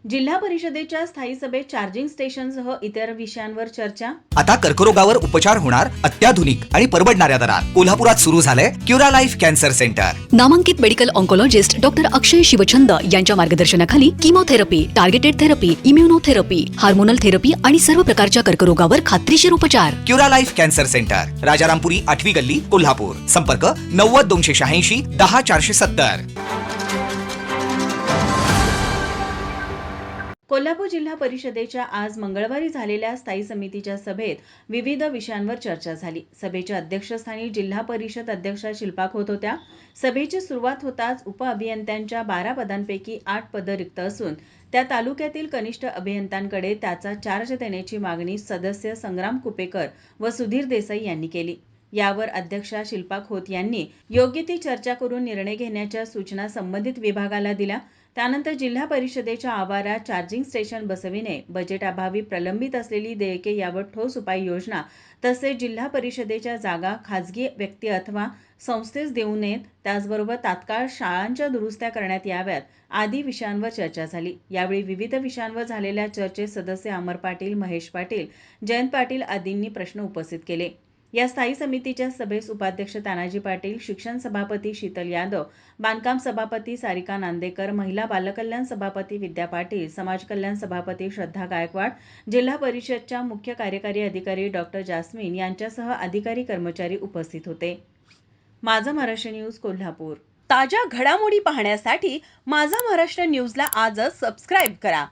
जिल्हा परिषदेच्या स्थायी सभेत चार्जिंग स्टेशनसह इतर विषयांवर चर्चा. आता कर्करोगावर उपचार होणार अत्याधुनिक आणि परवडणाऱ्या दरात. कोल्हापुरात सुरू झालंय क्युरा लाईफ कॅन्सर सेंटर. नामांकित medical oncologist doctor Akshay Shivchand यांच्या मार्गदर्शनाखाली chemotherapy, targeted therapy, immunotherapy, hormonal therapy आणि सर्व प्रकारच्या कर्करोगावर खात्रीशीर उपचार. Cura Life cancer centre, Rajarampuri 8वी गल्ली, कोल्हापूर. संपर्क 90 286 10 470. कोल्हापूर जिल्हा परिषदेच्या आज मंगळवारी झालेल्या स्थायी समितीच्या सभेत विविध विषयांवर चर्चा झाली. सभेच्या अध्यक्षस्थानी जिल्हा परिषद अध्यक्षा शिल्पा खोत होत्या. सभेची सुरुवात होताच उपअभियंत्यांच्या 12 पदांपैकी 8 पदं रिक्त असून त्या तालुक्यातील कनिष्ठ अभियंत्यांकडे त्याचा चार्ज देण्याची मागणी सदस्य संग्राम कुपेकर व सुधीर देसाई यांनी केली. यावर अध्यक्षा शिल्पा खोत यांनी योग्य ती चर्चा करून निर्णय घेण्याच्या सूचना संबंधित विभागाला दिल्या. त्यानंतर जिल्हा परिषदेच्या आवारात चार्जिंग स्टेशन बसविणे, बजेटअभावी प्रलंबित असलेली देयके यावर ठोस उपाययोजना तसेच जिल्हा परिषदेच्या जागा खाजगी व्यक्ती अथवा संस्थेस देऊ नयेत, त्याचबरोबर तात्काळ शाळांच्या दुरुस्त्या करण्यात याव्यात आदी विषयांवर चर्चा झाली. यावेळी विविध विषयांवर झालेल्या चर्चेत सदस्य अमर पाटील, महेश पाटील, जयंत पाटील आदींनी प्रश्न उपस्थित केले. या स्थायी समितीच्या सभेस उपाध्यक्ष तानाजी पाटील, शिक्षण सभापती शीतल यादव, बांधकाम सभापती सारिका नांदेकर, महिला बालकल्याण सभापती विद्या पाटील, समाज कल्याण सभापती श्रद्धा गायकवाड, जिल्हा परिषदच्या मुख्य कार्यकारी अधिकारी डॉक्टर जास्मिन यांच्यासह अधिकारी कर्मचारी उपस्थित होते. माझा महाराष्ट्र न्यूज, कोल्हापूर. ताज्या घडामोडी पाहण्यासाठी माझा महाराष्ट्र न्यूजला आजच सबस्क्राईब करा.